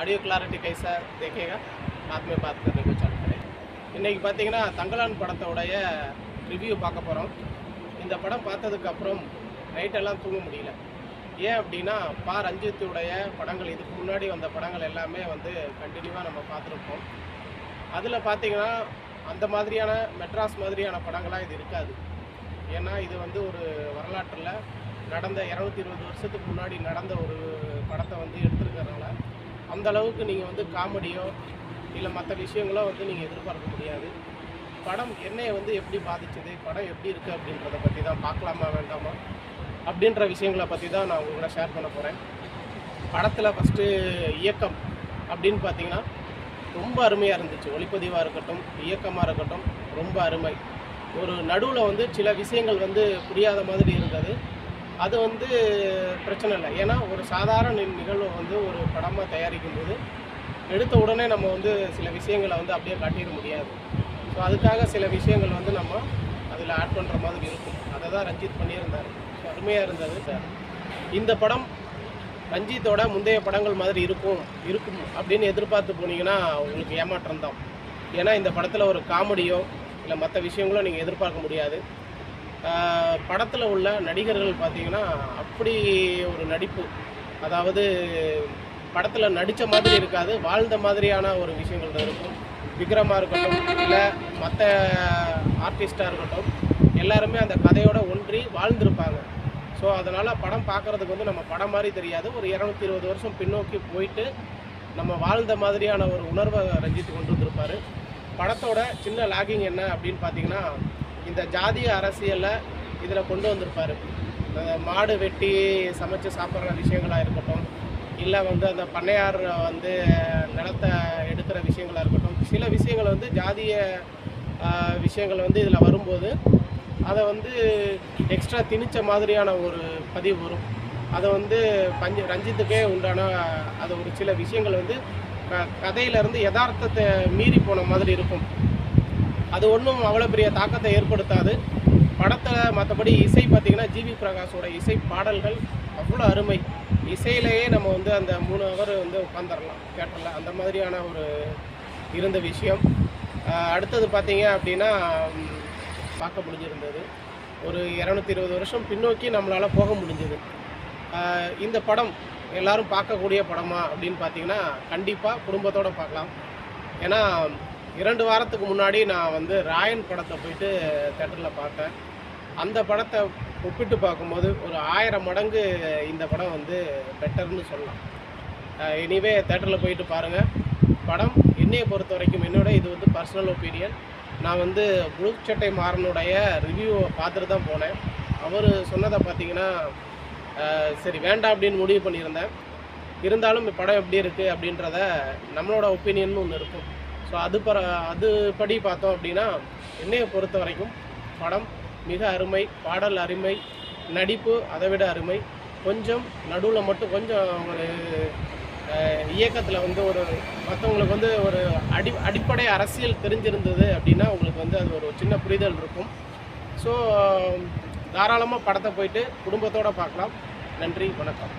Audio clarity कैसा देखेगा बाद में बात करने को चालू करें. இன்றைக்கி பார்த்தீங்கன்னா தங்கலான் படத்தோடைய ரிவ்யூ பார்க்க போகிறோம். இந்த படம் பார்த்ததுக்கப்புறம் நைட்டெல்லாம் தூங்க முடியல. ஏன் அப்படின்னா ரஞ்சித்துடைய படங்கள் இதுக்கு முன்னாடி வந்த படங்கள் எல்லாமே வந்து கண்டினியூவாக நம்ம பார்த்துருப்போம். அதில் பார்த்தீங்கன்னா அந்த மாதிரியான மெட்ராஸ் மாதிரியான படங்களாக இது இருக்காது. ஏன்னா இது வந்து ஒரு வரலாற்றில் நடந்த 220 வருஷத்துக்கு முன்னாடி நடந்த ஒரு படத்தை வந்து எடுத்துருக்கிறதுனால அந்த அளவுக்கு நீங்கள் வந்து காமெடியோ இல்லை மற்ற விஷயங்களோ வந்து நீங்கள் எதிர்பார்க்க முடியாது. படம் என்னையை வந்து எப்படி பாதிச்சது, படம் எப்படி இருக்குது அப்படின்றத பற்றி தான் பார்க்கலாமா வேண்டாமா அப்படின்ற விஷயங்களை பற்றி தான் நான் உங்களோட ஷேர் பண்ண போகிறேன். படத்தில் ஃபஸ்ட்டு இயக்கம் அப்படின்னு பார்த்தீங்கன்னா ரொம்ப அருமையாக இருந்துச்சு. ஒளிப்பதிவாக இருக்கட்டும், இயக்கமாக இருக்கட்டும், ரொம்ப அருமை. ஒரு நடுவில் வந்து சில விஷயங்கள் வந்து புரியாத மாதிரி இருந்தது. அது வந்து பிரச்சனை இல்லை. ஏன்னா ஒரு சாதாரண நிகழ்வை வந்து ஒரு படமாக தயாரிக்கும் போது எடுத்த உடனே நம்ம வந்து சில விஷயங்களை வந்து அப்படியே காட்டிட முடியாது. ஸோ அதுக்காக சில விஷயங்கள் வந்து நம்ம அதில் ஆட் பண்ணுற மாதிரி இருக்கும். அதை தான் ரஞ்சித் பண்ணியிருந்தார். அருமையாக இருந்தது சார். இந்த படம் ரஞ்சித்தோட முந்தைய படங்கள் மாதிரி இருக்கும் அப்படின்னு எதிர்பார்த்து போனீங்கன்னா உங்களுக்கு ஏமாற்றம் தான். ஏன்னா இந்த படத்தில் ஒரு காமெடியோ இல்லை மற்ற விஷயங்களோ நீங்கள் எதிர்பார்க்க முடியாது. படத்தில் உள்ள நடிகர்கள் பார்த்திங்கன்னா அப்படி ஒரு நடிப்பு, அதாவது படத்தில் நடித்த மாதிரி இருக்காது, வாழ்ந்த மாதிரியான ஒரு விஷயங்கள் தான் இருக்கும். விக்ரமாக இருக்கட்டும் இல்லை மற்ற ஆர்டிஸ்டாக இருக்கட்டும், எல்லாருமே அந்த கதையோடு ஒன்றி வாழ்ந்திருப்பாங்க. ஸோ அதனால் படம் பார்க்குறதுக்கு வந்து நம்ம படம் மாதிரி தெரியாது. ஒரு 220 வருஷம் பின்னோக்கி போயிட்டு நம்ம வாழ்ந்த மாதிரியான ஒரு உணர்வை ரஞ்சித்து கொண்டு வந்திருப்பார். படத்தோட சின்ன லாகிங் என்ன அப்படின்னு பார்த்தீங்கன்னா, இந்த ஜாதிய அரசியலில் இதில் கொண்டு வந்திருப்பார். மாடு வெட்டி சமைச்சு சாப்பிட்ற விஷயங்களாக இருக்கட்டும், இல்லை வந்து அந்த பண்ணையார் வந்து நிலத்தை எடுக்கிற விஷயங்களாக இருக்கட்டும், சில விஷயங்கள் வந்து ஜாதிய விஷயங்கள் வந்து இதில் வரும்போது அதை வந்து எக்ஸ்ட்ரா திணிச்ச மாதிரியான ஒரு பதிவு வரும். அதை வந்து ரஞ்சித்துக்கே உண்டான அது ஒரு சில விஷயங்கள் வந்து கதையிலேருந்து யதார்த்தத்தை மீறி போன மாதிரி இருக்கும். அது ஒன்றும் அவ்வளோ பெரிய தாக்கத்தை ஏற்படுத்தாது. படத்தில் மற்றபடி இசை பார்த்திங்கன்னா ஜிவி பிரகாஷோட இசை பாடல்கள் அவ்வளோ அருமை. இசையிலேயே நம்ம வந்து அந்த 3 ஹவர் வந்து உட்காந்துடலாம் தியேட்டரில், அந்த மாதிரியான ஒரு இருந்த விஷயம். அடுத்தது பார்த்திங்க அப்படின்னா பார்க்க முடிஞ்சிருந்தது. ஒரு 220 வருஷம் பின்னோக்கி நம்மளால் போக முடிஞ்சது. இந்த படம் எல்லோரும் பார்க்கக்கூடிய படமா அப்படின்னு பார்த்தீங்கன்னா கண்டிப்பாக குடும்பத்தோடு பார்க்கலாம். ஏன்னா 2 வாரத்துக்கு முன்னாடி நான் வந்து ராயன் படத்தை போயிட்டு தேட்டரில் பார்த்தேன். அந்த படத்தை ஒப்பிட்டு பார்க்கும்போது ஒரு 1000 மடங்கு இந்த படம் வந்து பெட்டர்னு சொல்லலாம். எனிவே தேட்டரில் போயிட்டு பாருங்கள். படம் என்னையை பொறுத்த வரைக்கும் இது வந்து பர்சனல் ஒப்பீனியன். நான் வந்து ப்ளூ சட்டை மாறனுடைய ரிவ்யூவை பார்த்துட்டு தான் போனேன். அவர் சொன்னதை பார்த்தீங்கன்னா சரி வேண்டாம் அப்படின்னு முடிவு பண்ணியிருந்தேன். இருந்தாலும் படம் எப்படி இருக்குது அப்படின்றத நம்மளோட ஒப்பீனியன் ஒன்று இருக்கும். ஸோ அதுபடி பார்த்தோம் அப்படின்னா என்னையை பொறுத்த வரைக்கும் படம் மிக அருமை. பாடல் அருமை, நடிப்பு அதை விட அருமை. கொஞ்சம் நடுவில் மட்டும் கொஞ்சம் ஒரு இயக்கத்தில் வந்து ஒரு மற்றவங்களுக்கு வந்து ஒரு அடிப்படை அரசியல் தெரிஞ்சிருந்தது அப்படின்னா உங்களுக்கு வந்து அது ஒரு சின்ன புரிதல் இருக்கும். ஸோ தாராளமாக படத்தை போயிட்டு குடும்பத்தோடு பார்க்கலாம். நன்றி, வணக்கம்.